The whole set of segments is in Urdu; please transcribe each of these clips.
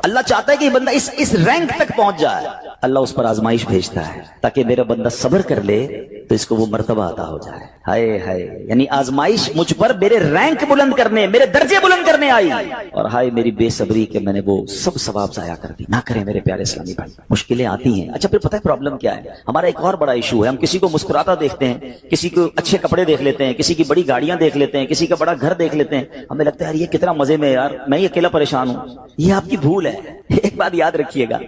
اللہ چاہتا ہے کہ یہ بندہ اس رینک تک پہنچ جائے. اللہ اس پر آزمائش بھیجتا ہے تاکہ میرا بندہ صبر کر لے تو اس کو وہ مرتبہ عطا ہو جائے. ہائے ہائے، یعنی آزمائش مجھ پر میرے رینک بلند کرنے، میرے درجے بلند کرنے آئی، اور ہائے میری بے صبری کہ میں نے وہ سب ثواب ضائع کر دی. نہ کریں میرے پیارے اسلامی بھائی. مشکلیں آتی ہیں. اچھا پھر پتہ ہے پرابلم کیا ہے؟ ہمارا ایک اور بڑا ایشو ہے، ہم کسی کو مسکراتا دیکھتے ہیں، کسی کو اچھے کپڑے دیکھ لیتے ہیں، کسی کی بڑی گاڑیاں دیکھ لیتے ہیں، کسی کا بڑا گھر دیکھ لیتے ہیں، ہمیں لگتا ہے یار یہ کتنا مزے میں، یار میں اکیلا پریشان ہوں. یہ آپ کی بھول ہے. ایک بات یاد رکھیے گا،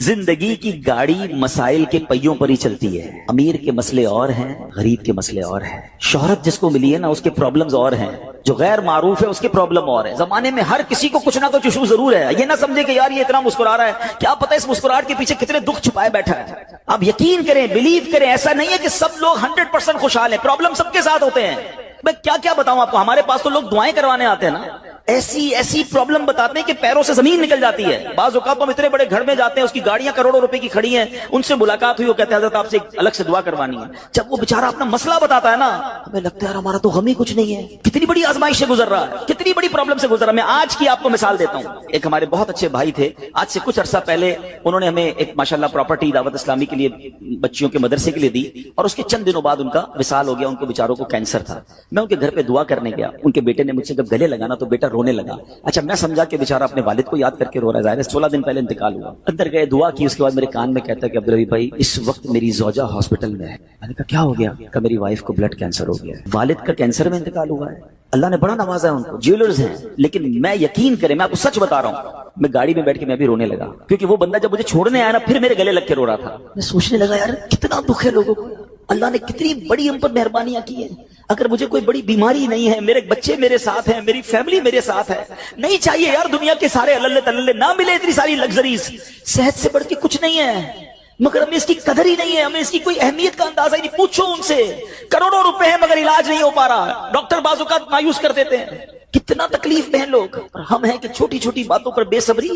زندگی کی گاڑی مسائل کے پہیوں پر ہی چلتی ہے. امیر کے مسئلے اور ہیں، غریب کے مسئلے اور ہیں. شہرت جس کو ملی ہے نا اس کے پرابلمز اور ہیں، جو غیر معروف ہے اس کے پرابلم اور ہے. زمانے میں ہر کسی کو کچھ نہ کچھ ایشو ضرور ہے. یہ نہ سمجھے کہ یار یہ اتنا مسکرا رہا ہے، کیا پتہ اس مسکراہٹ کے پیچھے کتنے دکھ چھپائے بیٹھا ہے. آپ یقین کریں، بلیو کریں، ایسا نہیں ہے کہ سب لوگ 100% خوشحال ہیں. پرابلم سب کے ساتھ ہوتے ہیں. میں کیا بتاؤں آپ کو، ہمارے پاس تو لوگ دعائیں کروانے آتے ہیں نا، ایسی پرابلم بتاتے ہیں کہ پیروں سے زمین نکل جاتی ہے. بعض اوقات ہم اتنے بڑے گھر میں جاتے ہیں، اس کی گاڑیاں کروڑوں روپے کی کھڑی ہیں، ان سے ملاقات ہوئی، وہ کہتے ہیں حضرت آپ سے الگ سے دعا کروانی ہے. جب وہ بیچارہ اپنا مسئلہ بتاتا ہے نا، ہمیں لگتا ہے یار ہمارا تو غم ہی کچھ نہیں ہے. کتنی بڑی آزمائش سے گزر رہا ہے، کتنی بڑی پرابلم سے گزر رہا ہے. میں آج کی آپ کو مثال دیتا ہوں. ایک ہمارے بہت اچھے بھائی تھے، آج سے کچھ عرصہ پہلے انہوں نے ہمیں ایک ماشاءاللہ پراپرٹی دعوت اسلامی کے لیے بچیوں کے مدرسے کے لیے دی، اور اس کے چند دنوں بعد ان کا وصال ہو گیا. ان کو بیچاروں کو کینسر تھا. میں ان کے گھر پہ دعا کرنے گیا. ان کے بیٹے نے مجھ سے جب گلے لگا نا تو بیٹا رونے لگا. اچھا میں سمجھا کہ بیچارہ اپنے والد کو یاد کر کے رو رہا ہے، ظاہر ہے 16 دن پہلے انتقال ہوا. اندر گئے، دعا کی، اس کے بعد میرے کان میں کہتا ہے کہ عبدالرحیم بھائی اس وقت میری زوجہ ہاسپٹل میں ہے. میں نے کہا کیا ہو گیا؟ کہ میری وائف کو بلڈ کینسر ہو گیا ہے. والد کا کینسر میں انتقال ہوا ہے. اللہ نے بڑا نوازا ہے ان کو، جیولرز ہیں. لیکن میں یقین کریں، میں آپ کو سچ بتا رہا ہوں، میں گاڑی میں بیٹھ کے میں بھی رونے لگا، کیونکہ وہ بندہ جب مجھے چھوڑنے آیا نا پھر میرے گلے لگ کے رو رہا تھا. میں سوچنے لگا یار کتنا دکھ ہے لوگوں کو، اللہ نے کتنی بڑی ہم پر مہربانیاں کی ہیں. اگر مجھے کوئی بڑی بیماری نہیں ہے، میرے بچے میرے ساتھ ہیں، میری فیملی میرے ساتھ ہے، نہیں چاہیے یار دنیا کے سارے اللہ تللے نہ ملے اتنی ساری لگژریز. صحت سے بڑھ کے کچھ نہیں ہے، مگر ہمیں اس کی قدر ہی نہیں ہے، ہمیں اس کی کوئی اہمیت کا اندازہ ہی نہیں. پوچھو ان سے، کروڑوں روپے ہیں مگر علاج نہیں ہو پا رہا. ڈاکٹر بعض اوقات مایوس کر دیتے ہیں. کتنا تکلیف میں ہیں لوگ، اور ہم ہیں کہ چھوٹی چھوٹی باتوں پر بے صبری.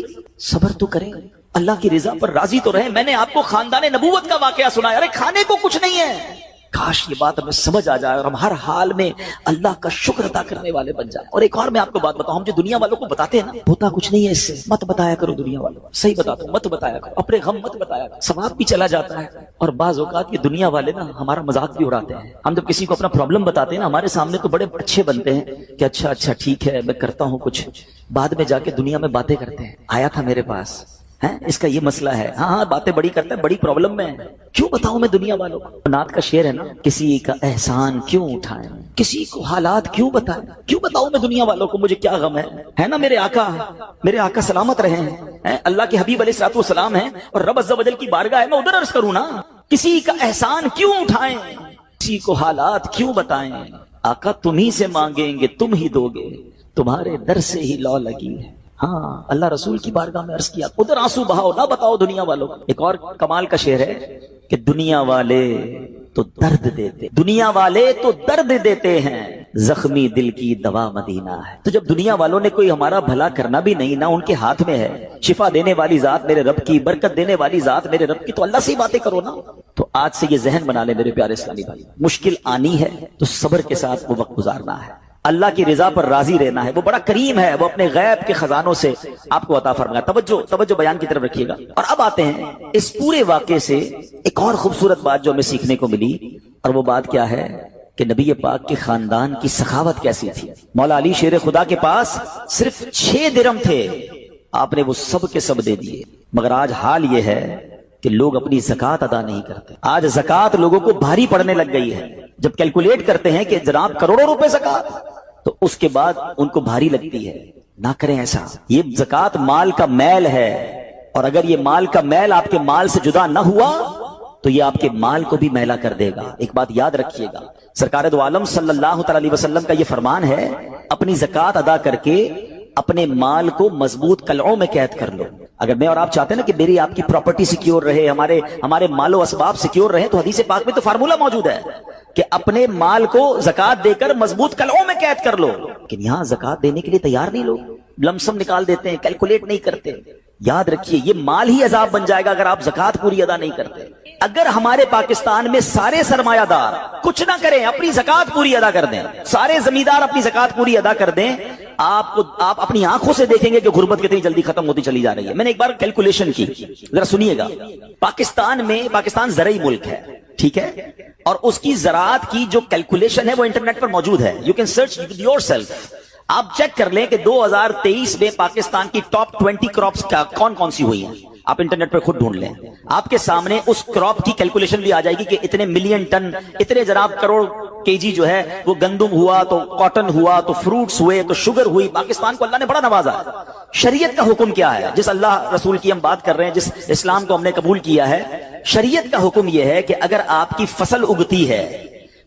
صبر تو کریں، اللہ کی رضا پر راضی تو رہیں. میں نے آپ کو خاندان نبوت کا واقعہ سنایا. ارے کھانے کو کچھ نہیں ہے، کاش یہ بات ہمیں سمجھ آ جائے اور ہم ہر حال میں اللہ کا شکر ادا کرنے والے بن جائیں. اور ایک اور میں آپ کو بات بتاؤں، ہم جو دنیا والوں کو بتاتے ہیں نا ہوتا کچھ نہیں ہے اس سے. مت بتایا کرو دنیا والوں کو، صحیح بتاتا ہوں، مت بتایا کرو. اپنے غم مت بتایا کرو، ثواب بھی چلا جاتا ہے. اور بعض اوقات یہ دنیا والے نا ہمارا مذاق بھی اڑاتے ہیں. ہم جب کسی کو اپنا پرابلم بتاتے ہیں نا ہمارے سامنے تو بڑے اچھے بنتے ہیں کہ اچھا ٹھیک ہے میں کرتا ہوں کچھ. بعد میں جا کے دنیا میں باتیں کرتے ہیں، آیا تھا میرے پاس، اس کا یہ مسئلہ ہے، ہاں باتیں بڑی کرتا ہے، بڑی پرابلم میں ہے. کیوں بتاؤں میں دنیا والوں کو؟ نعت کا شعر ہے نا، کسی کا احسان کیوں اٹھائیں، کسی کو حالات کیوں بتائیں. کیوں بتاؤں میں دنیا والوں کو مجھے کیا غم ہے نا. میرے آقا سلامت رہے ہیں، اللہ کے حبیب علیہ الصلوۃ والسلام ہیں، اور رب عز و جل کی بارگاہ ہے، میں ادھر عرض کروں نا. کسی کا احسان کیوں اٹھائیں، کسی کو حالات کیوں بتائیں. آقا تم ہی سے مانگیں گے تم ہی دو گے، تمہارے در سے ہی لو لگی ہے. ہاں اللہ رسول کی بارگاہ میں عرض کیا، ادھر آنسو بہاؤ، نہ بتاؤ دنیا والوں کو. ایک اور کمال کا شعر ہے کہ دنیا والے تو درد دیتے، دنیا والے تو درد دیتے ہیں، زخمی دل کی دوا مدینہ ہے. تو جب دنیا والوں نے کوئی ہمارا بھلا کرنا بھی نہیں، نہ ان کے ہاتھ میں ہے، شفا دینے والی ذات میرے رب کی، برکت دینے والی ذات میرے رب کی، تو اللہ سے ہی باتیں کرو نا. تو آج سے یہ ذہن بنا لے میرے پیارے اسلامی بھائی، مشکل آنی ہے تو صبر کے ساتھ وہ وقت گزارنا ہے، اللہ کی رضا پر راضی رہنا ہے. وہ بڑا کریم ہے، وہ اپنے غیب کے خزانوں سے آپ کو عطا فرمائے. توجہ بیان کی طرف رکھیے گا. اور اب آتے ہیں اس پورے واقعے سے ایک اور خوبصورت بات جو ہمیں سیکھنے کو ملی، اور وہ بات کیا ہے کہ نبی پاک کے خاندان کی سخاوت کیسی تھی. مولا علی شیر خدا کے پاس صرف 6 درہم تھے، آپ نے وہ سب کے سب دے دیے. مگر آج حال یہ ہے کہ لوگ اپنی زکوٰۃ ادا نہیں کرتے. آج زکوٰۃ لوگوں کو بھاری پڑنے لگ گئی ہے. جب کیلکولیٹ کرتے ہیں کہ جناب کروڑوں روپے زکوٰۃ، تو اس کے بعد ان کو بھاری لگتی ہے. نہ کریں ایسا. یہ زکوٰۃ مال کا میل ہے، اور اگر یہ مال کا میل آپ کے مال سے جدا نہ ہوا تو یہ آپ کے مال کو بھی میلا کر دے گا. ایک بات یاد رکھیے گا، سرکار دو عالم صلی اللہ علیہ وسلم کا یہ فرمان ہے، اپنی زکوٰۃ ادا کر کے اپنے مال کو مضبوط قلعوں میں قید کر لو. اگر میں اور آپ چاہتے ہیں نا کہ میری آپ کی پراپرٹی سیکیور رہے، ہمارے مال و اسباب سیکیور رہے، تو حدیث پاک میں تو فارمولا موجود ہے کہ اپنے مال کو زکوٰۃ دے کر مضبوط قلعوں میں قید کر لو. لیکن یہاں زکوٰۃ دینے کے لیے تیار نہیں لوگ، لمسم نکال دیتے ہیں، کیلکولیٹ نہیں کرتے. یاد رکھیے یہ مال ہی عذاب بن جائے گا اگر آپ زکوٰۃ پوری ادا نہیں کرتے. اگر ہمارے پاکستان میں سارے سرمایہ دار کچھ نہ کریں، اپنی زکوٰۃ پوری ادا کر دیں، سارے زمیندار اپنی زکوٰۃ پوری ادا کر دیں، آپ اپنی آنکھوں سے دیکھیں گے کہ غربت کتنی جلدی ختم ہوتی چلی جا رہی ہے. میں نے ایک بار کیلکولیشن کی, ذرا سنیے گا. پاکستان زرعی ملک ہے, ٹھیک ہے, اور اس کی زراعت کی جو کیلکولیشن ہے وہ انٹرنیٹ پر موجود ہے. You can search your self. آپ چیک کر لیں کہ 2023 میں پاکستان کی ٹاپ 20 کراپس کون سی ہوئی ہیں. آپ انٹرنیٹ پر خود ڈھونڈ لیں, آپ کے سامنے اس کراپ کی کیلکولیشن بھی آ جائے گی کہ اتنے ملین ٹن, اتنے جناب کروڑ کے جی جو ہے وہ گندم ہوا, تو کاٹن ہوا, تو فروٹس ہوئے, تو شوگر ہوئی. پاکستان کو اللہ نے بڑا نوازا. شریعت کا حکم کیا ہے؟ جس اللہ رسول کی ہم بات کر رہے ہیں, جس اسلام کو ہم نے قبول کیا ہے, شریعت کا حکم یہ ہے کہ اگر آپ کی فصل اگتی ہے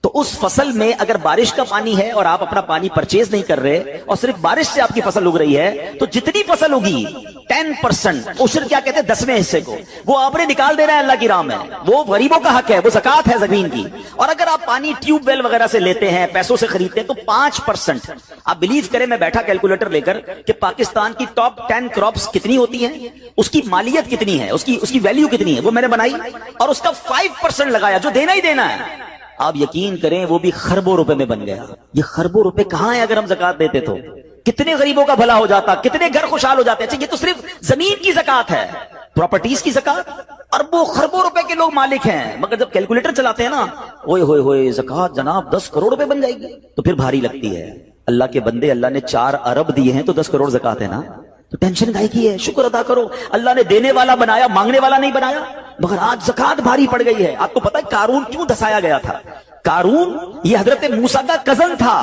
تو اس فصل میں اگر بارش کا پانی ہے اور آپ اپنا پانی پرچیز نہیں کر رہے اور صرف بارش سے آپ کی فصل اگ رہی ہے, تو جتنی فصل اگی 10% عشر کیا کہتے ہیں 10ویں حصے کو, وہ آپ نے نکال دینا ہے اللہ کی راہ میں. وہ غریبوں کا حق ہے, وہ زکات ہے زمین کی. اور اگر آپ پانی ٹیوب ویل وغیرہ سے لیتے ہیں, پیسوں سے خریدتے ہیں, تو 5%. آپ بلیو کریں, میں بیٹھا کیلکولیٹر لے کر کہ پاکستان کی ٹاپ 10 کراپس کتنی ہوتی ہیں, اس کی مالیت کتنی ہے, اس کی ویلیو کتنی ہے, وہ میں نے بنائی اور اس کا 5% لگایا جو دینا ہی دینا ہے. آپ یقین کریں وہ بھی خربوں روپے میں بن گیا. یہ خربوں روپے کہاں ہیں؟ اگر ہم زکات دیتے تو کتنے غریبوں کا بھلا ہو جاتا, کتنے گھر خوشحال ہو جاتے. اچھا, یہ تو صرف زمین کی زکات ہے, پراپرٹیز کی زکات اربوں خربوں روپے کے لوگ مالک ہیں. مگر جب کیلکولیٹر چلاتے ہیں نا, اوئے ہوئے ہوئے زکات جناب 10 کروڑ روپے بن جائے گی, تو پھر بھاری لگتی ہے. اللہ کے بندے, اللہ نے 4 ارب دیے ہیں تو 10 کروڑ زکات ہے نا, تو ٹینشن کائے کی ہے؟ شکر ادا کرو. اللہ نے دینے والا بنایا, مانگنے والا نہیں بنایا. مگر آج زکات بھاری پڑ گئی ہے. آپ کو پتا ہے قارون کیوں دسایا گیا تھا؟ قارون یہ حضرت موسیٰ کا کزن تھا,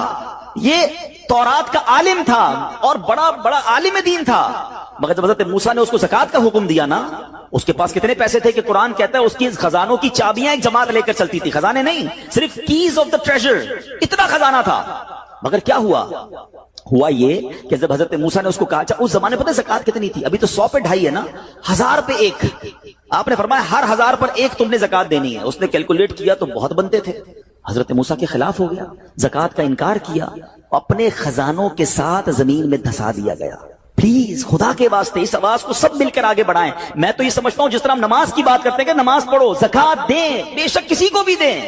یہ تورات کا عالم تھا اور بڑا عالم دین تھا. مگر جب حضرت موسیٰ نے اس کو زکات کا حکم دیا نا, اس کے پاس کتنے پیسے تھے کہ قرآن کہتا ہے اس کی خزانوں کی چابیاں ایک جماعت لے کر چلتی تھی. خزانے نہیں, صرف کیز آف دا ٹریجر, اتنا خزانہ تھا. مگر کیا ہوا یہ کہ جب حضرت موسیٰ نے اس کو کہا, اس زمانے پتہ زکات کتنی تھی؟ ابھی تو 100 پہ 2.5 ہے نا, 1000 پہ 1. آپ نے فرمایا ہر 1000 پر 1 تم نے زکات دینی ہے. اس نے کیلکولیٹ کیا تو بہت بنتے تھے. حضرت موسیٰ کے خلاف ہو گیا, زکات کا انکار کیا, اپنے خزانوں کے ساتھ زمین میں دھسا دیا گیا. پلیز خدا کے واسطے اس آواز کو سب مل کر آگے بڑھائیں. میں تو یہ سمجھتا ہوں جس طرح ہم نماز کی بات کرتے ہیں کہ نماز پڑھو, زکات دیں, بے شک کسی کو بھی دیں,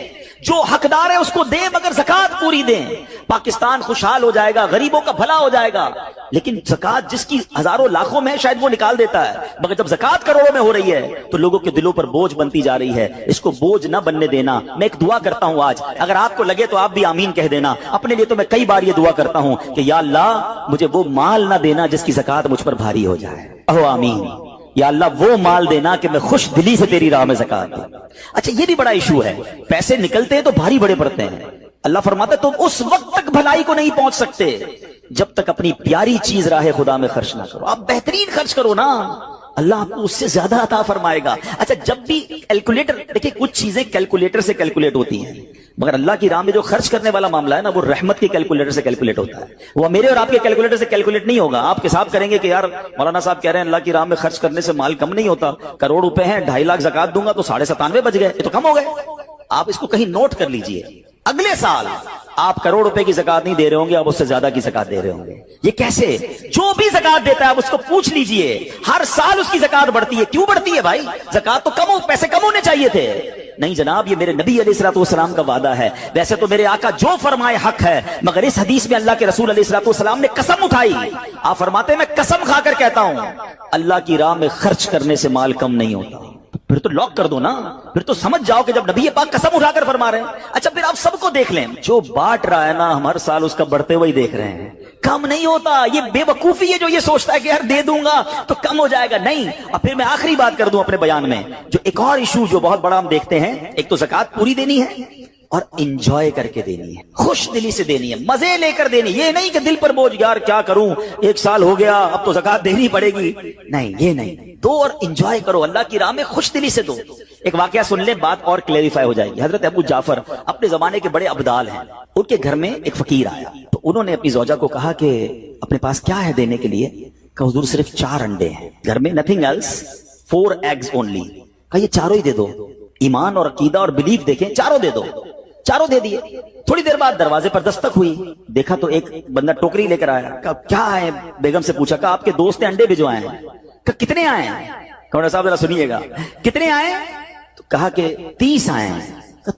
جو حقدار ہے اس کو دیں, مگر زکات پوری دیں. پاکستان خوشحال ہو جائے گا, غریبوں کا بھلا ہو جائے گا. لیکن زکات جس کی ہزاروں لاکھوں میں شاید وہ نکال دیتا ہے, مگر جب زکات کروڑوں میں ہو رہی ہے تو لوگوں کے دلوں پر بوجھ بنتی جا رہی ہے. اس کو بوجھ نہ بننے دینا. میں ایک دعا کرتا ہوں آج, اگر آپ کو لگے تو آپ بھی آمین کہہ دینا. اپنے لیے تو میں کئی بار یہ دعا کرتا ہوں کہ یا اللہ مجھے وہ مال نہ دینا جس کی زکات مجھ پر بھاری ہو جائے. اہو آمین. یا اللہ وہ مال دینا کہ میں خوش دلی سے تیری راہ میں زکات دوں. اچھا, یہ بھی بڑا ایشو ہے, پیسے نکلتے ہیں تو بھاری بڑے پڑتے ہیں. اللہ فرماتا ہے تم اس وقت تک بھلائی کو نہیں پہنچ سکتے جب تک اپنی پیاری چیز راہ خدا میں خرچ نہ کرو. آپ بہترین خرچ کرو نا, اللہ آپ کو اس سے زیادہ عطا فرمائے گا. اچھا, جب بھی کیلکولیٹر, دیکھیں کچھ چیزیں کیلکولیٹر سے کیلکولیٹ ہوتی ہیں, مگر اللہ کی راہ میں جو خرچ کرنے والا معاملہ ہے نا, وہ رحمت کے کیلکولیٹر سے کیلکولیٹ ہوتا ہے. وہ میرے اور آپ کے کیلکولیٹر سے کیلکولیٹ نہیں ہوگا. آپ حساب کریں گے کہ یار مولانا صاحب کہہ رہے ہیں اللہ کی راہ میں خرچ کرنے سے مال کم نہیں ہوتا, کروڑ روپے ہیں, 2.5 لاکھ زکات دوں گا تو 97.5 بچ گئے, یہ تو کم ہو گئے. آپ اس کو کہیں نوٹ کر لیجئے, اگلے سال آپ کروڑ روپے کی زکات نہیں دے رہے ہوں گے, آپ اس سے زیادہ کی زکات دے رہے ہوں گے. یہ کیسے؟ جو بھی زکات دیتا ہے آپ اس کو پوچھ لیجئے, ہر سال اس کی زکات بڑھتی ہے. کیوں بڑھتی ہے بھائی؟ زکات تو کم ہو, پیسے کم ہونے چاہیے تھے. نہیں جناب, یہ میرے نبی علیہ الصلوۃ والسلام کا وعدہ ہے. ویسے تو میرے آقا جو فرمائے حق ہے, مگر اس حدیث میں اللہ کے رسول علیہ الصلوۃ والسلام نے قسم اٹھائی. آپ فرماتے ہیں میں قسم کھا کر کہتا ہوں اللہ کی راہ میں خرچ کرنے سے مال کم نہیں ہوتا. پھر تو لاک کر دو نا, پھر تو سمجھ جاؤ کہ جب نبی پاک قسم اٹھا کر فرما رہے ہیں. اچھا, پھر آپ سب کو دیکھ لیں, جو بانٹ رہا ہے نا ہم ہر سال اس کا بڑھتے ہوئے دیکھ رہے ہیں, کم نہیں ہوتا. یہ بے وقوفی ہے جو یہ سوچتا ہے کہ یار دے دوں گا تو کم ہو جائے گا. نہیں. اور پھر میں آخری بات کر دوں اپنے بیان میں, جو ایک اور ایشو جو بہت بڑا ہم دیکھتے ہیں, ایک تو زکات پوری دینی ہے اور انجوائے کر کے دینی ہے, خوش دلی سے دینی ہے, مزے لے کر دینی. یہ نہیں کہ دل پر بوجھ, یار کیا کروں 1 سال ہو گیا اب تو زکات دینی پڑے گی. نہیں, یہ نہیں. دو اور انجوائے کرو, اللہ کی راہ میں خوش دلی سے دو. ایک واقعہ سن لیں, بات اور کلیریفائی ہو جائے گی. حضرت ابو جعفر اپنے زمانے کے بڑے ابدال ہیں. ان کے گھر میں ایک فقیر آیا تو انہوں نے اپنی زوجہ کو کہا کہ اپنے پاس کیا ہے دینے کے لیے؟ کہ حضور صرف 4 انڈے ہیں گھر میں, نتھنگ ایلس, 4 eggs only. کہا یہ چاروں ہی دے دو. ایمان اور عقیدہ اور بلیف دیکھیں, چاروں دے دو. چاروں دے دیے. تھوڑی دیر بعد دروازے پر دستک ہوئی, دیکھا تو ایک بندہ ٹوکری لے کر آیا. کہا کیا ہے؟ بیگم سے پوچھا. کہا آپ کے دوست نے انڈے بھجوائے ہیں. کہا کتنے آئے ہیں؟ کہا صاحب ذرا سنیے گا, کتنے آئے؟ تو کہا کہ 30 آئے ہیں.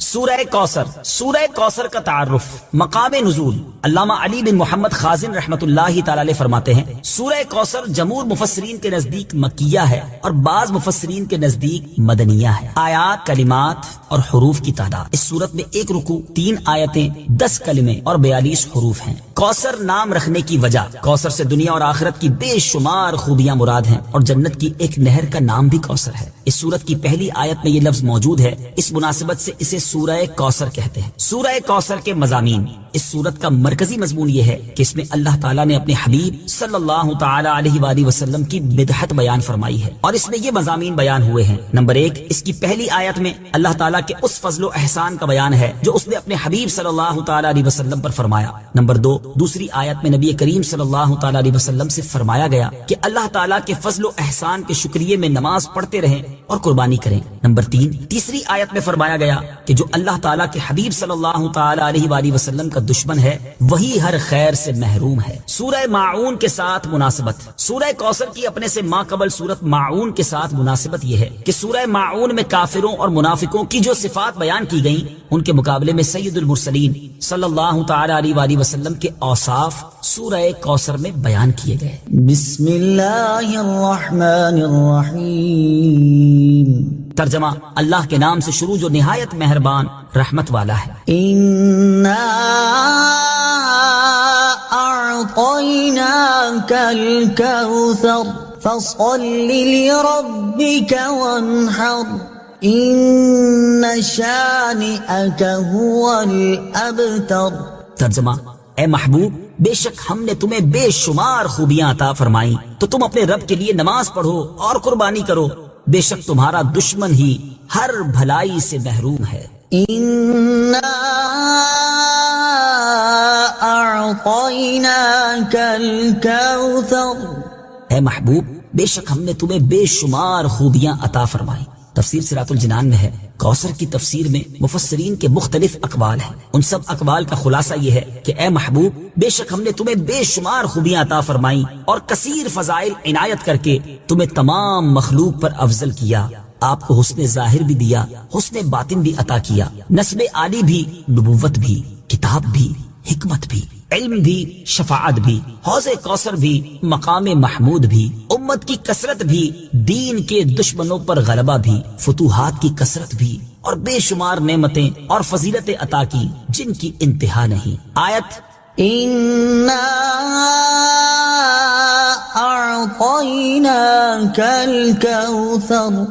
سورہ کوثر کا تعارف، مقام نزول، علامہ علی بن محمد خازن رحمت اللہ تعالی علیہ فرماتے ہیں سورہ کوثر جمہور مفسرین کے نزدیک مکیہ ہے اور بعض مفسرین کے نزدیک مدنیہ ہے۔ آیات، کلمات اور حروف کی تعداد، اس سورت میں 1 رکوع، 3 آیتیں، 10 کلمے اور 42 حروف ہیں۔ کوثر نام رکھنے کی وجہ، کوثر سے دنیا اور آخرت کی بے شمار خوبیاں مراد ہیں اور جنت کی ایک نہر کا نام بھی کوثر ہے۔ اس سورت کی پہلی آیت میں یہ لفظ موجود ہے، اس مناسبت سے اسے سورہ کوثر کہتے ہیں۔ سورہ کوثر کے مضامین، اس سورت کا مرکزی مضمون یہ ہے کہ اس میں اللہ تعالیٰ نے اپنے حبیب صلی اللہ تعالی علیہ وآلہ وسلم کی مدحت بیان فرمائی ہے اور اس میں یہ مضامین بیان ہوئے ہیں۔ نمبر 1، اس کی پہلی آیت میں اللہ تعالیٰ کے اس فضل و احسان کا بیان ہے جو اس نے اپنے حبیب صلی اللہ تعالی علیہ وسلم پر فرمایا۔ نمبر 2، دوسری آیت میں نبی کریم صلی اللہ تعالی علیہ وسلم سے فرمایا گیا کہ اللہ تعالیٰ کے فضل و احسان کے شکریے میں نماز پڑھتے رہیں اور قربانی کریں۔ نمبر 3، تیسری آیت میں فرمایا گیا کہ جو اللہ تعالیٰ کے حبیب صلی اللہ تعالی علیہ وآلہ وسلم کا دشمن ہے وہی ہر خیر سے محروم ہے۔ سورہ ماعون کے ساتھ مناسبت، سورہ کوثر کی اپنے سے ما قبل سورت ماعون کے ساتھ مناسبت یہ ہے کہ سورہ ماعون میں کافروں اور منافقوں کی جو صفات بیان کی گئیں ان کے مقابلے میں سید المرسلین صلی اللہ تعالی علیہ وآلہ وسلم کے اوصاف سورہ کوثر میں بیان کیے گئے۔ بسم اللہ الرحمن الرحیم۔ ترجمہ، اللہ کے نام سے شروع جو نہایت مہربان رحمت والا ہے۔ اِنَّا أَعْطَيْنَاكَ الْكَوْثَرَ فَصَلِّ لِرَبِّكَ وَانْحَرْ إِنَّ شَانِئَكَ هُوَ الْأَبْتَرُ۔ ترجمہ، اے محبوب، بے شک ہم نے تمہیں بے شمار خوبیاں عطا فرمائیں تو تم اپنے رب کے لیے نماز پڑھو اور قربانی کرو، بے شک تمہارا دشمن ہی ہر بھلائی سے محروم ہے۔ إِنَّا أَعْطَيْنَاكَ الْكَوْثَرَ۔ اے محبوب، بے شک ہم نے تمہیں بے شمار خوبیاں عطا فرمائیں۔ تفسیر صراط الجنان میں ہے، کوثر کی تفسیر میں مفسرین کے مختلف اقوال ہیں، ان سب اقوال کا خلاصہ یہ ہے کہ اے محبوب، بے شک ہم نے تمہیں بے شمار خوبیاں عطا فرمائیں اور کثیر فضائل عنایت کر کے تمہیں تمام مخلوق پر افضل کیا۔ آپ کو حسن ظاہر بھی دیا، حسن باطن بھی عطا کیا، نسب عالی بھی، نبوت بھی، کتاب بھی، حکمت بھی، علم بھی، شفاعت بھی، حوض کوثر بھی، مقام محمود بھی، امت کی کثرت بھی، دین کے دشمنوں پر غلبہ بھی، فتوحات کی کثرت بھی اور بے شمار نعمتیں اور فضیلتیں عطا کی جن کی انتہا نہیں۔ آیت إِنَّا أَعْطَيْنَاكَ الْكَوْثَرَ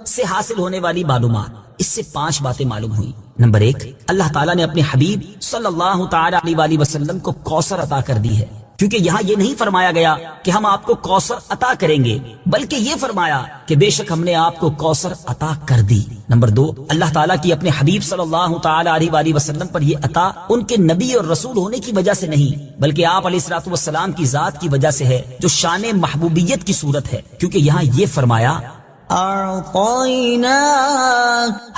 سے حاصل ہونے والی معلومات، اس سے 5 باتیں معلوم ہوئی۔ نمبر 1، اللہ تعالیٰ نے اپنے حبیب صلی اللہ تعالی علیہ وآلہ وسلم کو کوثر عطا کر دی ہے، کیونکہ یہاں یہ نہیں فرمایا گیا کہ ہم آپ کو کوثر عطا کریں گے، بلکہ یہ فرمایا کہ بے شک ہم نے آپ کو کوثر عطا کر دی۔ نمبر 2، اللہ تعالیٰ کی اپنے حبیب صلی اللہ تعالی علیہ وآلہ وسلم پر یہ عطا ان کے نبی اور رسول ہونے کی وجہ سے نہیں، بلکہ آپ علیہ الصلوۃ والسلام کی ذات کی وجہ سے ہے، جو شان محبوبیت کی صورت ہے، کیونکہ یہاں یہ فرمایا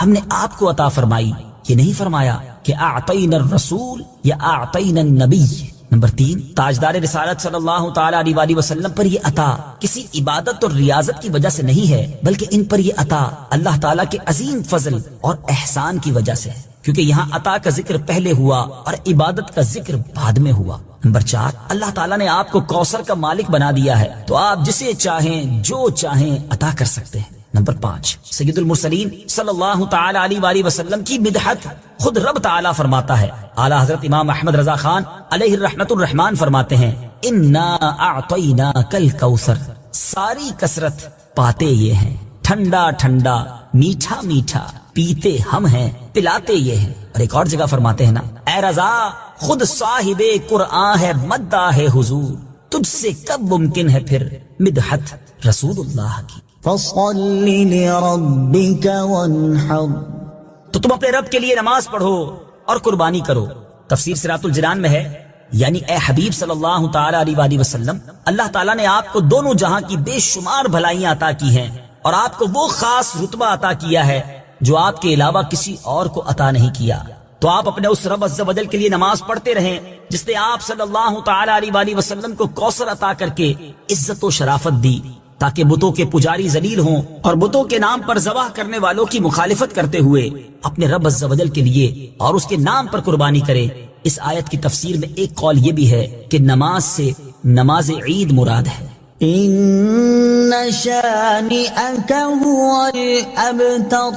ہم نے آپ کو عطا فرمائی، یہ نہیں فرمایا کہ اعطینا الرسول یا اعطینا النبی۔ نمبر 3، تاجدار رسالت صلی اللہ تعالی علیہ وآلہ وسلم پر یہ عطا کسی عبادت اور ریاضت کی وجہ سے نہیں ہے، بلکہ ان پر یہ عطا اللہ تعالیٰ کے عظیم فضل اور احسان کی وجہ سے ہے، کیونکہ یہاں عطا کا ذکر پہلے ہوا اور عبادت کا ذکر بعد میں ہوا۔ نمبر 4، اللہ تعالیٰ نے آپ کو کوثر کا مالک بنا دیا ہے تو آپ جسے چاہیں جو چاہیں عطا کر سکتے ہیں۔ نمبر 5، سید المرسلین صلی اللہ تعالی علیہ وآلہ وسلم کی مدحت خود رب تعالیٰ فرماتا ہے۔ اعلیٰ حضرت امام احمد رضا خان علیہ الرحمت الرحمان فرماتے ہیں، انا اعطیناک الکوثر، ساری کثرت پاتے یہ ہیں، ٹھنڈا ٹھنڈا، میٹھا میٹھا، پیتے ہم ہیں، پلاتے یہ ہیں۔ اور ایک اور جگہ فرماتے ہیں نا، اے رضا خود صاحب قرآن ہے، مدہ ہے حضور، تجھ سے کب ممکن ہے پھر مدحت رسول اللہ کی۔ فَصَلِّ لِرَبِّكَ وَانْحَرْ۔ تو تم اپنے رب کے لیے نماز پڑھو اور قربانی کرو۔ تفسیر صراط الجنان میں ہے، یعنی اے حبیب صلی اللہ تعالی علیہ وآلہ وسلم، اللہ تعالیٰ نے آپ کو دونوں جہاں کی بے شمار بھلائیاں عطا کی ہیں اور آپ کو وہ خاص رتبہ عطا کیا ہے جو آپ کے علاوہ کسی اور کو عطا نہیں کیا۔ تو آپ اپنے اس رب عز و جل کے لیے نماز پڑھتے رہیں جس نے آپ صلی اللہ تعالی علیہ وآلہ وسلم کو کوثر عطا کر کے عزت و شرافت دی، تاکہ بتوں کے پجاری ذلیل ہوں اور بتوں کے نام پر ذبح کرنے والوں کی مخالفت کرتے ہوئے اپنے رب عز و جل کے لیے اور اس کے نام پر قربانی کرے۔ اس آیت کی تفسیر میں ایک قول یہ بھی ہے کہ نماز سے نماز عید مراد ہے۔ إن شانئك هو الأبتر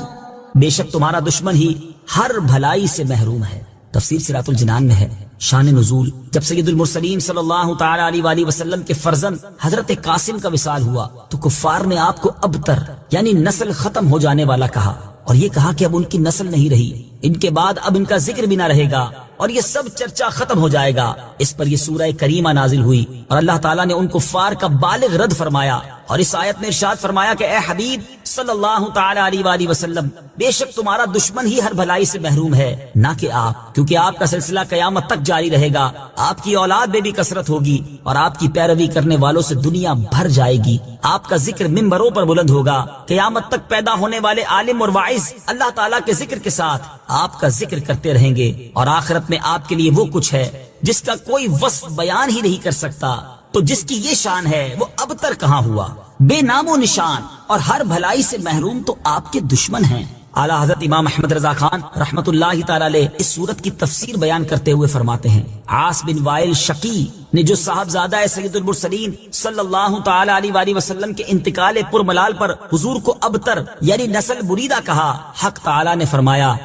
بے شک تمہارا دشمن ہی ہر بھلائی سے محروم ہے۔ تفسیر صراط الجنان میں ہے۔ شان نزول، جب سید المرسلین صلی اللہ تعالی علیہ وآلہ وسلم کے فرزند حضرت قاسم کا وصال ہوا تو کفار نے آپ کو ابتر یعنی نسل ختم ہو جانے والا کہا، اور یہ کہا کہ اب ان کی نسل نہیں رہی، ان کے بعد اب ان کا ذکر بھی نہ رہے گا اور یہ سب چرچا ختم ہو جائے گا۔ اس پر یہ سورہ کریمہ نازل ہوئی اور اللہ تعالیٰ نے ان کفار کا بالغ رد فرمایا، اور اس آیت میں ارشاد فرمایا کہ اے حبیب صلی اللہ تعالی علیہ وآلہ وسلم، بے شک تمہارا دشمن ہی ہر بھلائی سے محروم ہے، نہ کہ آپ، کیونکہ آپ کا سلسلہ قیامت تک جاری رہے گا، آپ کی اولاد میں بھی کثرت ہوگی اور آپ کی پیروی کرنے والوں سے دنیا بھر جائے گی، آپ کا ذکر منبروں پر بلند ہوگا، قیامت تک پیدا ہونے والے عالم اور واعظ اللہ تعالیٰ کے ذکر کے ساتھ آپ کا ذکر کرتے رہیں گے، اور آخرت میں آپ کے لیے وہ کچھ ہے جس کا کوئی وصف بیان ہی نہیں کر سکتا۔ تو جس کی یہ شان ہے وہ ابتر کہاں ہوا، بے نام و نشان اور ہر بھلائی سے محروم تو آپ کے دشمن ہیں۔ اعلیٰ حضرت امام احمد رضا خان رحمت اللہ تعالی علیہ اس سورت کی تفسیر بیان کرتے ہوئے فرماتے ہیں، عاص بن وائل شقی نے جو صاحبزادہ سید المرسلین صلی اللہ تعالی علیہ وآلہ وسلم کے انتقال پرملال پر حضور کو ابتر یعنی نسل بریدہ کہا، حق تعالی نے فرمایا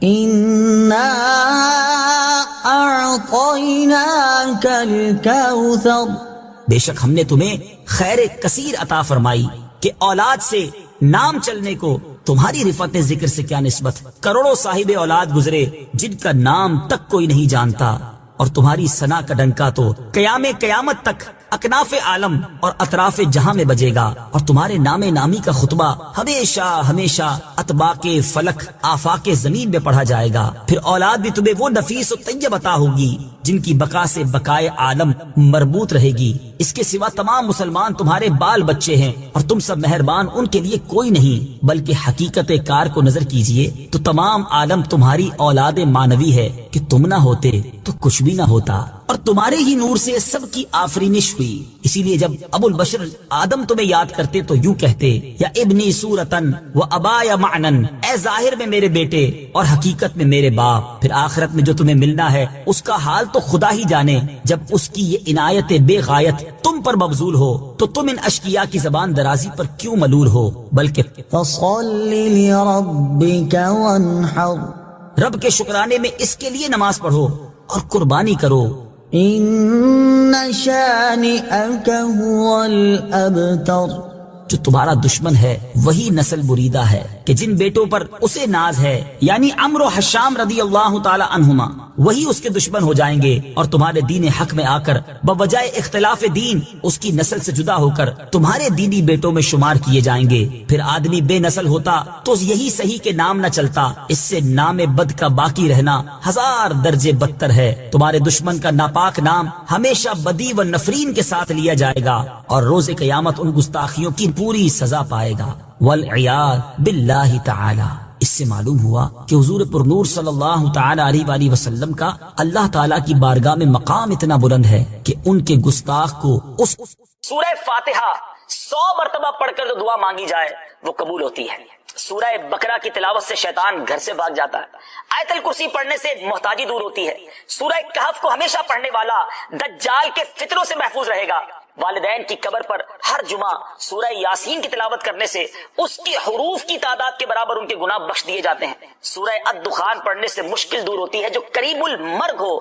إنا أعطيناك الكوثر بے شک ہم نے تمہیں خیر کثیر عطا فرمائی کہ اولاد سے نام چلنے کو تمہاری رفعت ذکر سے کیا نسبت، کروڑوں صاحب اولاد گزرے جن کا نام تک کوئی نہیں جانتا، اور تمہاری ثنا کا ڈنکا تو قیامت تک اکناف عالم اور اطراف جہاں میں بجے گا، اور تمہارے نام نامی کا خطبہ ہمیشہ ہمیشہ اطباق فلک آفاق زمین میں پڑھا جائے گا۔ پھر اولاد بھی تمہیں وہ نفیس و طیب عطا ہوگی جن کی بقا سے بقائے عالم مربوط رہے گی۔ اس کے سوا تمام مسلمان تمہارے بال بچے ہیں، اور تم سب مہربان ان کے لیے کوئی نہیں، بلکہ حقیقت کار کو نظر کیجئے تو تمام عالم تمہاری اولاد مانوی ہے کہ تم نہ ہوتے تو کچھ بھی نہ ہوتا، اور تمہارے ہی نور سے سب کی آفرینش ہوئی۔ اسی لیے جب ابو البشر آدم تمہیں یاد کرتے تو یوں کہتے، یا ابنی صورتن و ابایا معنن، اے ظاہر میں میرے بیٹے اور حقیقت میں میرے باپ۔ پھر آخرت میں جو تمہیں ملنا ہے اس کا حال تو خدا ہی جانے، جب اس کی یہ عنایت بے غایت تم پر مبذول ہو تو تم ان اشقیاء کی زبان درازی پر کیوں ملول ہو، بلکہ فصل لربك وانحر رب کے شکرانے میں اس کے لیے نماز پڑھو اور قربانی کرو۔ إن شانئك هو الأبتر جو تمہارا دشمن ہے وہی نسل بریدہ ہے کہ جن بیٹوں پر اسے ناز ہے، یعنی عمرو و حشام رضی اللہ تعالی عنہما، وہی اس کے دشمن ہو جائیں گے، اور تمہارے دین حق میں آ کر بوجہ اختلاف دین اس کی نسل سے جدا ہو کر تمہارے دینی بیٹوں میں شمار کیے جائیں گے۔ پھر آدمی بے نسل ہوتا تو یہی صحیح کے نام نہ چلتا، اس سے نام بد کا باقی رہنا 1000 درجے بدتر ہے۔ تمہارے دشمن کا ناپاک نام ہمیشہ بدی و نفرین کے ساتھ لیا جائے گا، اور روز قیامت ان گستاخیوں کی پوری سزا پائے گا، والعیاذ باللہ تعالی۔ اس سے معلوم ہوا کہ حضور پر نور صلی اللہ تعالی علیہ وآلہ وسلم کا اللہ تعالی کی بارگاہ میں مقام اتنا بلند ہے کہ ان کے گستاخ کو اس سورہ فاتحہ 100 مرتبہ پڑھ کر جو دعا مانگی جائے وہ قبول ہوتی ہے۔ سورہ بقرہ کی تلاوت سے شیطان گھر سے بھاگ جاتا ہے، آیت الکرسی پڑھنے سے محتاجی دور ہوتی ہے، سورہ کہف کو ہمیشہ پڑھنے والا دجال کے فتنوں سے محفوظ رہے گا، والدین کی قبر پر ہر جمعہ سورہ یاسین کی تلاوت کرنے سے اس کی حروف کی تعداد کے برابر ان کے گناہ بخش دیے جاتے ہیں، سورہ الدخان پڑھنے سے مشکل دور ہوتی ہے، جو قریب المرگ ہو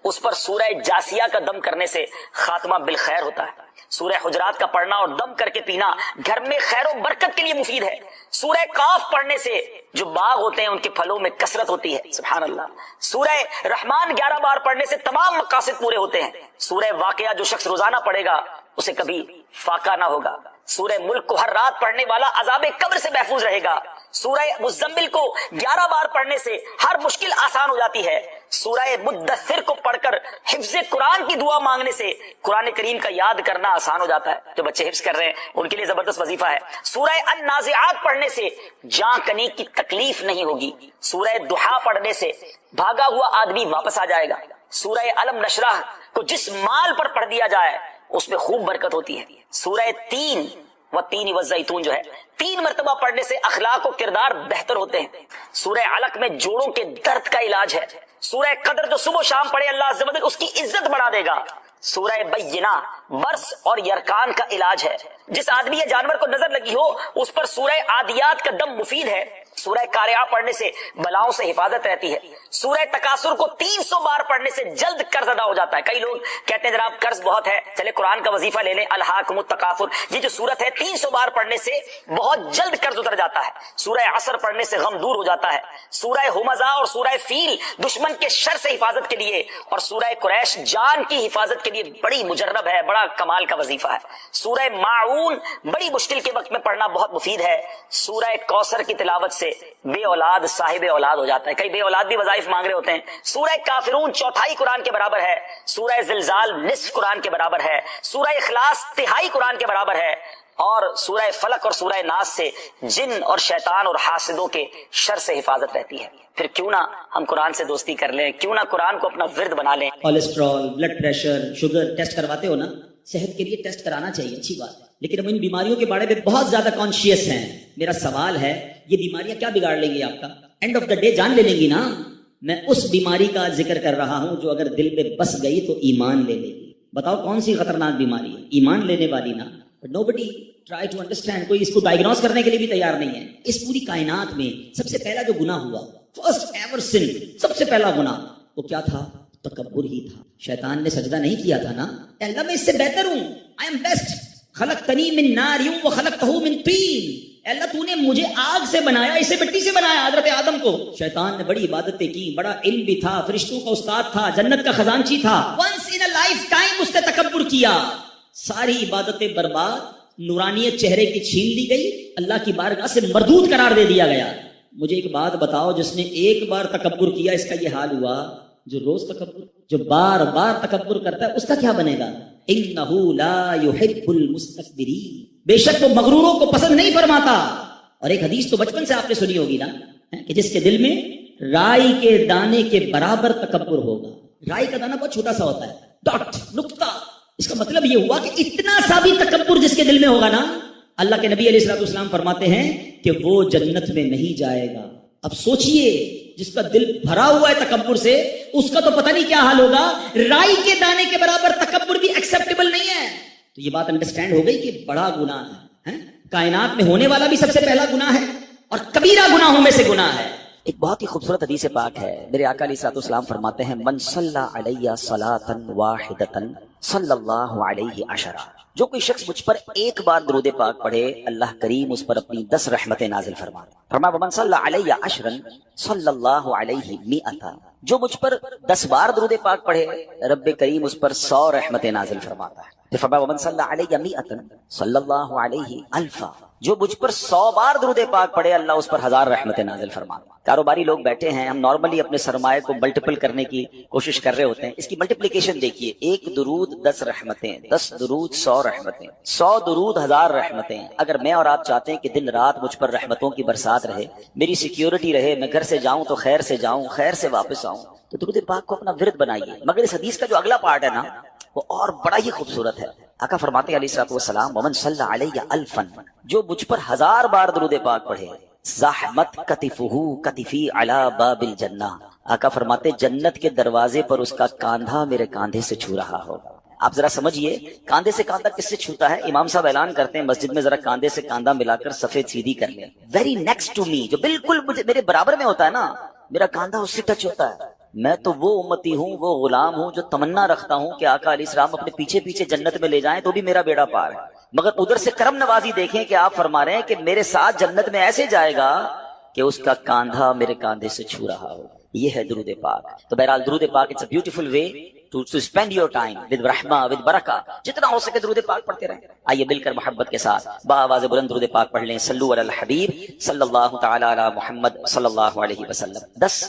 اس پر سورہ جاسیہ کا دم کرنے سے خاتمہ بالخیر ہوتا ہے، سورہ حجرات کا پڑھنا اور دم کر کے پینا گھر میں خیر و برکت کے لیے مفید ہے، سورہ قاف پڑھنے سے جو باغ ہوتے ہیں ان کے پھلوں میں کثرت ہوتی ہے، سبحان اللہ، سورہ رحمان 11 بار پڑھنے سے تمام مقاصد پورے ہوتے ہیں، سورہ واقعہ جو شخص روزانہ پڑھے گا اسے کبھی فاقہ نہ ہوگا، سورہ ملک کو ہر رات پڑھنے والا عذاب قبر سے محفوظ رہے گا، سورہ مزمل کو 11 بار پڑھنے سے ہر مشکل آسان ہو جاتی ہے، سورہ مدثر کو پڑھ کر حفظ قرآن کی دعا مانگنے سے قرآن کریم کا یاد کرنا آسان ہو جاتا ہے، جو بچے حفظ کر رہے ہیں ان کے لیے زبردست وظیفہ ہے، سورہ النازعات پڑھنے سے جاں کنی کی تکلیف نہیں ہوگی، سورہ دحا پڑھنے سے بھاگا ہوا آدمی واپس آ جائے گا، سورہ علم نشرح کو جس مال پر پڑھ دیا جائے اس میں خوب برکت ہوتی ہے، سورہ تین وہ تین والزیتون جو ہے 3 مرتبہ پڑھنے سے اخلاق و کردار بہتر ہوتے ہیں. سورہ علق میں جوڑوں کے درد کا علاج ہے. سورہ قدر جو صبح و شام پڑھے اللہ عز و جل اس کی عزت بڑھا دے گا. سورہ بینہ برس اور یرکان کا علاج ہے. جس آدمی یا جانور کو نظر لگی ہو اس پر سورہ عادیات کا دم مفید ہے. سورہ قارعہ پڑھنے سے بلاؤں سے حفاظت رہتی ہے. سورہ تکاثر کو 300 بار پڑھنے سے جلد قرض ادا ہو جاتا ہے. کئی لوگ کہتے ہیں جناب قرض بہت ہے, چلے قرآن کا وظیفہ لے لیں, الہاکم التکاثر. یہ جو سورت ہے 300 بار پڑھنے سے بہت جلد قرض اتر جاتا ہے. سورہ عصر پڑھنے سے غم دور ہو جاتا ہے. سورہ ہمزہ اور سورہ فیل دشمن کے شر سے حفاظت کے لیے, اور سورہ قریش جان کی حفاظت کے لیے بڑی مجرب ہے, بڑا کمال کا وظیفہ ہے. سورہ ماعون بڑی مشکل کے وقت میں پڑھنا بہت مفید ہے. سورہ کوثر کی تلاوت سے بے اولاد صاحب اولاد ہو جاتا ہے. کئی بے اولاد بھی وظائف مانگ رہے ہوتے ہیں. سورہ کافرون 1/4 قرآن کے برابر ہے. سورہ زلزال نصف قرآن کے برابر ہے. سورہ اخلاص 1/3 قرآن کے برابر ہے. اور سورہ فلق اور سورہ ناس سے جن اور شیطان اور حاسدوں کے شر سے حفاظت رہتی ہے. پھر کیوں نہ ہم قرآن سے دوستی کر لیں, کیوں نہ قرآن کو اپنا ورد بنا لیں. Cholesterol, blood pressure, sugar test کرواتے ہو نا, صحت کے لیے ٹیسٹ کرانا چاہیے, اچھی بات ہے, لیکن ہم ان بیماریوں کے بارے میں بہت زیادہ کانشیس ہیں. میرا سوال ہے یہ بیماریاں کیا بگاڑ لیں گی آپ کا؟ اینڈ آف دا ڈے جان لے لیں گی نا. میں اس بیماری کا ذکر کر رہا ہوں جو اگر دل پہ بس گئی تو ایمان لے لے گی. بتاؤ کون سی خطرناک بیماری ہے؟ ایمان لینے والی نا. نوبڈی ٹرائی ٹو انڈرسٹینڈ, کوئی اس کو ڈائگنوز کرنے کے لیے بھی تیار نہیں ہے. اس پوری کائنات میں سب سے پہلا جو گناہ ہوا, فرسٹ ایور سن, سب سے پہلا گناہ وہ کیا تھا؟ تکبر ہی تھا. شیطان نے سجدہ نہیں کیا تھا نا, اللہ میں اس سے بہتر ہوں, آئی ایم بیسٹ, خلقتنی من نار وخلقتہ من طین, اللہ تو نے مجھے آگ سے بنایا, اسے مٹی سے بنایا, حضرت آدم کو. شیطان نے بڑی عبادتیں کی, بڑا علم بھی تھا, فرشتوں کا استاد تھا, جنت کا خزانچی تھا. Once in a lifetime اس نے تکبر کیا, ساری عبادتیں برباد, نورانیت چہرے کی چھین لی گئی, اللہ کی بارگاہ سے مردود قرار دے دیا گیا. مجھے ایک بات بتاؤ, جس نے ایک بار تکبر کیا اس کا یہ حال ہوا, جو روز تکبر, جو بار بار تکبر کرتا ہے اس کا کیا بنے گا؟ انہ لا یحب المستکبرین, بے شک وہ مغروروں کو پسند نہیں فرماتا. اور ایک حدیث تو بچپن سے آپ نے سنی ہوگی نا, کہ جس کے دل میں رائی کے دانے کے برابر تکبر ہوگا. رائی کا دانہ بہت چھوٹا سا ہوتا ہے, ڈاٹ, نقطہ. اس کا مطلب یہ ہوا کہ اتنا سا بھی تکبر جس کے دل میں ہوگا نا, اللہ کے نبی علیہ الصلوۃ والسلام فرماتے ہیں کہ وہ جنت میں نہیں جائے گا. اب سوچئے, جس کا دل بھرا ہوا ہے تکبر سے, اس کا تو پتہ نہیں کیا حال ہوگا. رائی کے دانے کے برابر تکبر بھی ایکسیپٹیبل نہیں ہے. تو یہ بات انڈرسٹینڈ ہو گئی کہ بڑا گناہ ہے, کائنات میں ہونے والا بھی سب سے پہلا گناہ ہے, اور کبیرہ گناہوں میں سے گناہ ہے. ایک بہت ہی خوبصورت حدیث پاک ہے. میرے آقا علیہ الصلوۃ والسلام فرماتے ہیں, من صلی علیہ صلاۃ واحدۃ صلی اللہ علیہ عشرہ, جو کوئی شخص مجھ پر ایک بار درود پاک پڑھے اللہ کریم اس پر اپنی 10 رحمتیں نازل فرماتے. فرمایا ومن صلی علیہ عشرا صلی اللہ علیہ مئۃ, جو مجھ پر 10 بار درود پاک پڑھے رب کریم اس پر 100 رحمتیں نازل فرماتا ہے. پھر فرمایا ومن صلی علیہ مئۃ صلی اللہ علیہ الفا, جو مجھ پر 100 بار درود پاک پڑھے اللہ اس پر 1000 رحمتیں نازل فرماتا. کاروباری لوگ بیٹھے ہیں, ہم نارملی اپنے سرمایہ کو ملٹیپل کرنے کی کوشش کر رہے ہوتے ہیں. اس کی ملٹیپلیکیشن دیکھیے, 1 درود 10 رحمتیں, 10 درود 100 رحمتیں, 100 درود 1000 رحمتیں. اگر میں اور آپ چاہتے ہیں کہ دن رات مجھ پر رحمتوں کی برسات رہے, میری سیکیورٹی رہے, میں گھر سے جاؤں تو خیر سے جاؤں, خیر سے واپس آؤں, تو درود پاک کو اپنا ورد بنائیے. مگر اس حدیث کا جو اگلا پارٹ ہے نا, وہ اور بڑا ہی خوبصورت ہے. آقا فرماتے ہیں علیہ الصلوۃ والسلام, ومن صلی علیہ الفا, جو مجھ پر 1000 بار درود پاک پڑھے زحمت کتفہ کتفی علی باب الجنہ, آقا فرماتے جنت کے دروازے پر اس کا کاندھا میرے کاندھے سے چھو رہا ہوگا. آپ ذرا سمجھیے, کاندھے سے کاندھا کس سے چھوتا ہے؟ امام صاحب اعلان کرتے ہیں مسجد میں, ذرا کاندھے سے کاندھا ملا کر سفید سیدھی کر لیں. ویری نیکسٹ ٹو می, جو بالکل میرے برابر میں ہوتا ہے نا, میرا کاندھا اس سے ٹچ ہوتا ہے. میں تو وہ امتی ہوں, وہ غلام ہوں جو تمنا رکھتا ہوں کہ آقا علیہ السلام اپنے پیچھے پیچھے جنت میں لے جائیں تو بھی میرا بیڑا پار ہے. مگر ادھر سے کرم نوازی دیکھیں کہ آپ فرما رہے ہیں کہ میرے ساتھ جنت میں ایسے جائے گا کہ اس کا کاندھا میرے کاندھے سے چھو رہا ہو. یہ ہے درود پاک. تو بہرحال درود پاک it's a beautiful way to spend your time with رحمہ ود برکہ. جتنا ہو سکے درود پاک پڑھتے رہیں. آئیے مل کر محبت کے ساتھ بآواز بلند درود پاک پڑھ لیں. صلو علی الحبیب صلی اللہ تعالی علی محمد صلی اللہ علیہ وسلم. 10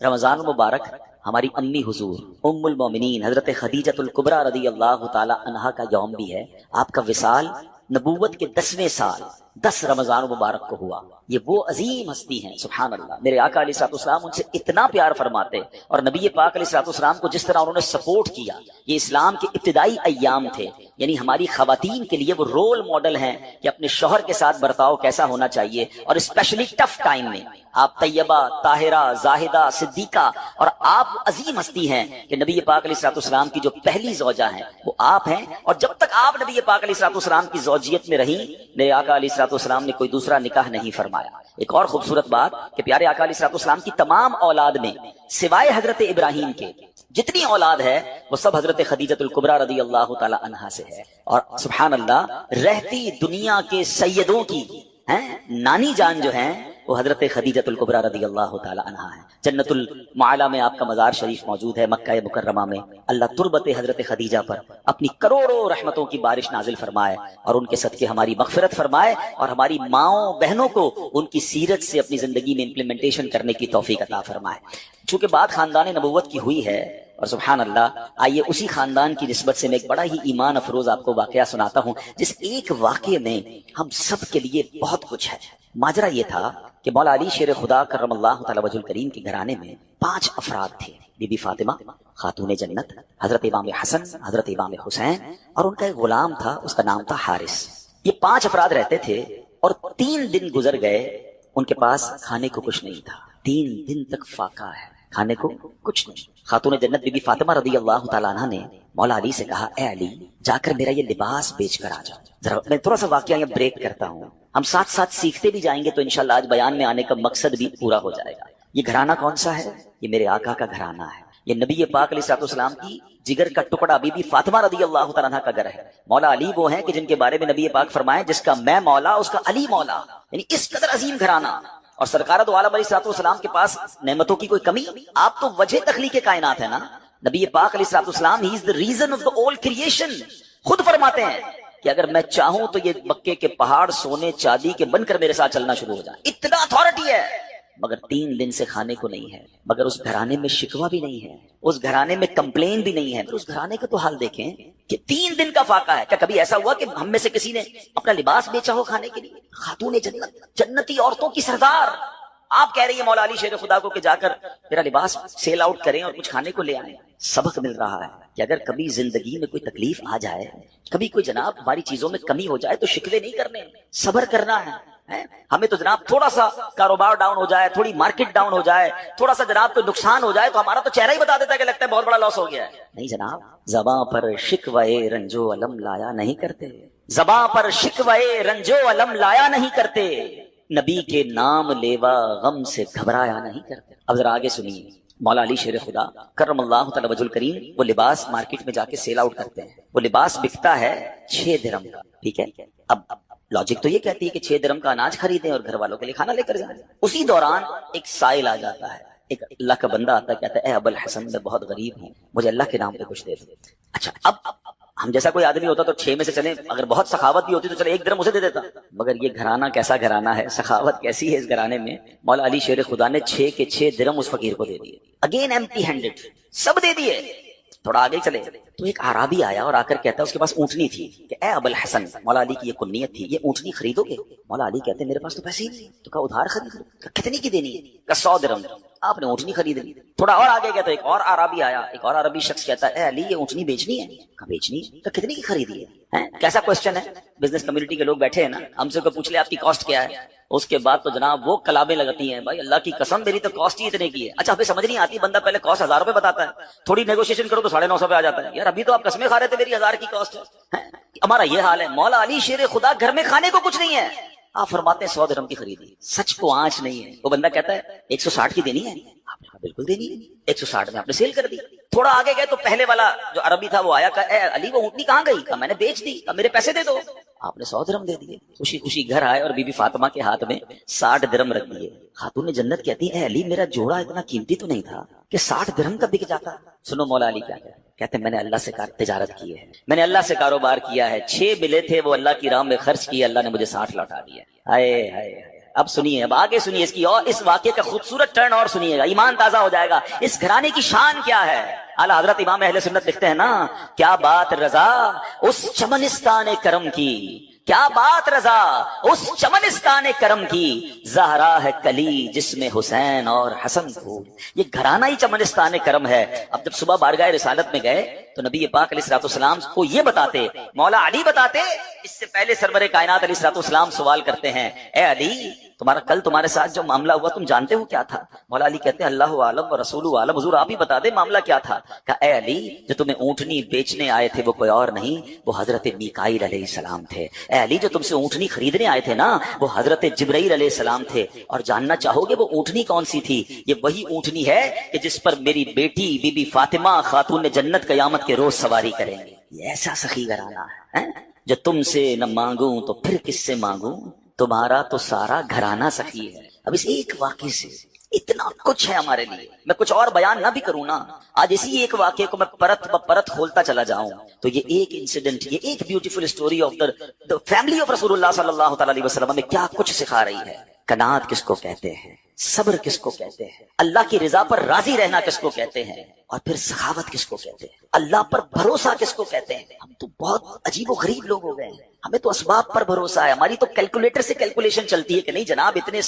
رمضان مبارک ہماری امی حضور ام المومنین حضرت خدیجۃ الکبریٰ رضی اللہ تعالی عنہا کا یوم بھی ہے. آپ کا وصال نبوت کے 10ویں سال 10 رمضان مبارک کو ہوا. یہ وہ عظیم ہستی ہیں سبحان اللہ. میرے آقا علیہ الصلوۃ والسلام ان سے اتنا پیار فرماتے اور نبی پاک علیہ الصلوۃ والسلام کو جس طرح انہوں نے سپورٹ کیا. یہ اسلام کے ابتدائی ایام تھے, یعنی ہماری خواتین کے لیے وہ رول ماڈل ہیں کہ اپنے شوہر کے ساتھ برتاؤ کیسا ہونا چاہیے, اور اسپیشلی ٹف ٹائم میں. آپ طیبہ, طاہرہ, زاہدہ, صدیقہ, اور آپ عظیم ہستی ہیں کہ نبی پاک علیہ الصلوۃ والسلام کی جو پہلی زوجہ ہیں وہ آپ ہیں, اور جب تک آپ نبی پاک علیہ الصلوۃ والسلام کی زوجیت میں رہیں میرے آقا علیہ الصلوۃ والسلام نے کوئی دوسرا نکاح نہیں فرمایا. ایک اور خوبصورت بات کہ پیارے آقا علیہ الصلوۃ والسلام کی تمام اولاد میں سوائے حضرت ابراہیم کے جتنی اولاد ہے وہ سب حضرت خدیجۃ الکبریٰ رضی اللہ تعالی عنہا سے ہے. اور سبحان اللہ, رہتی دنیا کے سیدوں کی نانی جان جو ہیں وہ حضرت خدیجۃ الکبریٰ رضی اللہ تعالی عنہا ہے. جنت المعالی میں آپ کا مزار شریف موجود ہے, مکہ مکرمہ میں. اللہ تربت حضرت خدیجہ پر اپنی کروڑوں رحمتوں کی بارش نازل فرمائے اور ان کے صدقے ہماری مغفرت فرمائے, اور ہماری ماؤں بہنوں کو ان کی سیرت سے اپنی زندگی میں امپلیمنٹیشن کرنے کی توفیق عطا فرمائے. چونکہ بات خاندان نبوت کی ہوئی ہے, اور سبحان اللہ آئیے اسی خاندان کی نسبت سے میں ایک بڑا ہی ایمان افروز آپ کو واقعہ سناتا ہوں, جس ایک واقعے میں ہم سب کے لیے بہت کچھ ہے. ماجرا یہ تھا کہ مولا علی شیر خدا کرم اللہ تعالی وجہ الکریم کے گھرانے میں 5 افراد تھے. بی بی فاطمہ خاتون جنت, حضرت امام حسن, حضرت امام حسین, اور ان کا ایک غلام تھا اس کا نام تھا حارث. یہ 5 افراد رہتے تھے, اور 3 دن گزر گئے ان کے پاس کھانے کو کچھ نہیں تھا. 3 دن تک فاقہ ہے, کھانے کو کچھ نہیں. خاتون جنت بی بی فاطمہ رضی اللہ تعالیٰ عنہ نے مولا علی سے کہا, اے علی جا کر میرا یہ لباس بیچ کر آ جاؤ. ذرا میں تھوڑا سا واقعہ یہ بریک کرتا ہوں, ہم ساتھ ساتھ سیکھتے بھی جائیں گے تو انشاءاللہ آج بیان میں آنے کا مقصد بھی پورا ہو جائے گا. یہ گھرانہ کون سا ہے؟ یہ میرے آقا کا گھرانہ ہے. یہ نبی پاک علیہ الصلوۃ والسلام کی جگر کا ٹکڑا بی بی فاطمہ رضی اللہ تعالیٰ عنہ کا گھر ہے. مولا علی وہ ہیں کہ جن کے بارے میں نبی پاک فرمائے جس کا میں مولا اس کا علی مولا, یعنی اس قدر عظیم گھرانہ. اور سرکار دو عالم علیہ الصلوۃ والسلام کے پاس نعمتوں کی کوئی کمی؟ آپ تو وجہ تخلیق کائنات ہے نا. نبی پاک علیہ الصلوۃ والسلام ہی از the reason of the all creation. خود فرماتے ہیں کہ اگر میں چاہوں تو یہ مکے کے پہاڑ سونے چاندی کے بن کر میرے ساتھ چلنا شروع ہو جائے, اتنا اتھارٹی ہے. مگر 3 دن سے کھانے کو نہیں ہے. مگر اس گھرانے میں شکوہ بھی نہیں ہے, اس گھرانے میں کمپلین بھی نہیں ہے. اس گھرانے کا تو حال دیکھیں کہ 3 دن کا فاقہ ہے. کیا کبھی ایسا ہوا کہ ہم میں سے کسی نے اپنا لباس بیچا ہو کھانے کے لیے؟ خاتون جنت, جنتی عورتوں کی سردار, آپ کہہ رہی ہیں مولا علی شیر خدا کو کہ جا کر میرا لباس سیل آؤٹ کریں اور کچھ کھانے کو لے آئیں. سبق مل رہا ہے کہ اگر کبھی زندگی میں کوئی تکلیف آ جائے, کبھی کوئی جناب ہماری چیزوں میں کمی ہو جائے تو شکوے نہیں کرنے, صبر کرنا ہے. ہمیں تو جناب تھوڑا سا کاروبار ڈاؤن ہو جائے, تھوڑی مارکیٹ ڈاؤن ہو جائے, تھوڑا سا جناب کوئی نقصان ہو جائے تو ہمارا تو چہرہ ہی بتا دیتا ہے کہ لگتا ہے بہت بڑا لاس ہو گیا ہے. نہیں جناب, زباں پر شکوے رنجو علم لایا نہیں کرتے, زباں پر شکوے رنجو علم لایا نہیں کرتے, نبی کے نام لیوا غم سے گھبرایا نہیں کرتے. اب ذرا آگے سنیے, مولا علی شیر خدا کرم اللہ تعالی وجہ الکریم وہ لباس مارکیٹ میں جا کے سیل آؤٹ کرتے ہیں. وہ لباس بکتا ہے 6 درہم کا, ٹھیک ہے. اب لاجک تو یہ کہتی ہے کہ 6 درہم کا اناج خریدیں اور گھر والوں کے لیے کھانا لے کر جائیں. اسی دوران ایک سائل آ جاتا ہے, ایک اللہ کا بندہ آتا ہے, کہتا ہے اے ابو الحسن میں بہت غریب ہوں, مجھے اللہ کے نام پہ کچھ دے دو. اچھا, اب ہم جیسا کوئی آدمی ہوتا تو 6 میں سے چلے, اگر بہت سخاوت بھی ہوتی تو چلے 1 درہم اسے دے دیتا. مگر یہ گھرانہ کیسا گھرانہ ہے, سخاوت کیسی ہے اس گھرانے میں. مولا علی شیر خدا نے 6 کے 6 درہم اس فقیر کو دے دیے, اگین ایمپٹی ہینڈڈ, سب دے دیے. تھوڑا آگے چلے تو ایک اعرابی آیا اور آ کر کہتا ہے, اس کے پاس اونٹنی تھی, کہ اے ابو الحسن, مولا علی کی یہ کنیت تھی, یہ اونٹنی خریدو گے؟ مولا علی کہتے ہیں میرے پاس تو پیسے ہی نہیں. تو کہا ادھار خرید لو. کتنی کی دینی ہے؟ کہ 100 درہم. آپ نے اونٹنی خرید لی. تھوڑا اور آگے گیا تو ایک اور عربی آیا, ایک اور عربی شخص کہتا ہے اے علی یہ اونٹنی بیچنی ہے؟ کہا بیچنی ہے. کہ کتنی کی خریدی ہے؟ کیسا کوشچن ہے. بزنس کمیونٹی کے لوگ بیٹھے ہیں نا, ہم سے کوئی پوچھ لے آپ کی کاسٹ کیا ہے, اس کے بعد تو جناب وہ کلابیں لگتی ہیں, بھائی اللہ کی قسم میری تو کاسٹ ہی اتنے کی ہے. اچھا ہمیں سمجھ نہیں آتی, بندہ پہلے کاسٹ 1000 روپے بتاتا ہے, تھوڑی نیگوشیشن کرو تو 950 پہ آ جاتا ہے. یار ابھی تو آپ قسمیں کھا رہے تھے میری 1000 کی کاسٹ ہے. ہمارا یہ حال ہے. مولا علی شیر خدا گھر میں کھانے کو کچھ نہیں ہے, آپ فرماتے ہیں 100 درہم کی خریدی. سچ کو آنچ نہیں ہے. وہ بندہ کہتا ہے 160 کی دینی ہے. آپ نے کہا بالکل دینی ہے. 160 میں آپ نے سیل کر دی. تھوڑا آگے گئے تو پہلے والا جو عربی تھا وہ آیا, کہا اے علی وہ اونٹنی کہاں گئی؟ کہا میں نے بیچ دی. کہا میرے پیسے دے دو. آپ نے 100 درہم دے دیے. خوشی خوشی گھر آئے اور بی بی فاطمہ کے ہاتھ میں 60 درہم رکھ دیے. خاتون جنت کہتی ہے اے علی میرا جوڑا اتنا قیمتی تو نہیں تھا کہ 60 درہم کا بک جاتا. سنو مولا علی کیا کہتے ہیں, میں نے اللہ سے تجارت کی ہے, میں نے اللہ سے کاروبار کیا ہے, 6 ملے تھے وہ اللہ کی راہ میں خرچ کیے, اللہ نے مجھے 60 لوٹا دیا. ہائے ہائے. اب سنیے, اب آگے سنیے اس کی اور اس واقعے کا خوبصورت ٹرن اور سنیے گا, ایمان تازہ ہو جائے گا. اس گھرانے کی شان کیا ہے. اعلیٰ حضرت امام اہل سنت لکھتے ہیں نا, کیا بات رضا اس چمنستان کرم کی, کیا بات رضا اس چمنستان کرم کی، زہرا ہے کلی جس میں حسین اور حسن پھول. یہ گھرانہ ہی چمنستان کرم ہے. اب جب صبح بارگاہ رسالت میں گئے تو نبی پاک علیہ الصلوۃ والسلام کو یہ بتاتے، مولا علی بتاتے. اس سے پہلے سرور کائنات علیہ الصلوۃ والسلام سوال کرتے ہیں، اے علی تمہارا کل تمہارے ساتھ جو معاملہ ہوا تم جانتے ہو کیا تھا؟ مولا علی کہتے ہیں اللہ عالم و رسول عالم، حضور آپ ہی بتا دیں معاملہ کیا تھا. کہا اے علی جو تمہیں اونٹنی بیچنے آئے تھے وہ کوئی اور نہیں، وہ حضرت میکائیل علیہ السلام تھے. اے علی جو تم سے اونٹنی خریدنے آئے تھے نا وہ حضرت جبرائیل علیہ السلام تھے. اور جاننا چاہو گے وہ اونٹنی کون سی تھی؟ یہ وہی اونٹنی ہے کہ جس پر میری بیٹی بی بی فاطمہ خاتون جنت قیامت کے روز سواری کریں گے. یہ ایسا سخی گھرانہ ہے جو تم سے نہ مانگوں تو پھر کس سے مانگوں، تمہارا تو سارا گھرانہ سخی ہے. اب اس ایک واقعے سے اتنا کچھ ہے ہمارے لیے. میں کچھ اور بیان نہ بھی کروں نا، آج اسی ایک واقعے کو میں پرت پرت کھولتا چلا جاؤں تو یہ ایک انسیڈنٹ، یہ ایک beautiful story of the family of رسول اللہ صلی اللہ تعالی علیہ وسلم میں کیا کچھ سکھا رہی ہے. قناعت کس کو کہتے ہیں، صبر کس کو کہتے ہیں، اللہ کی رضا پر راضی رہنا کس کو کہتے ہیں، اور پھر سخاوت کس کو کہتے ہیں، اللہ پر بھروسہ کس کو کہتے ہیں. ہم تو بہت عجیب و غریب لوگ ہو گئے ہیں. ہمیں تو اسباب پر بھروسہ ہے. ہماری تو کیلکولیٹر سے کیلکولیشن چلتی ہے کہ نہیں جناب اتنے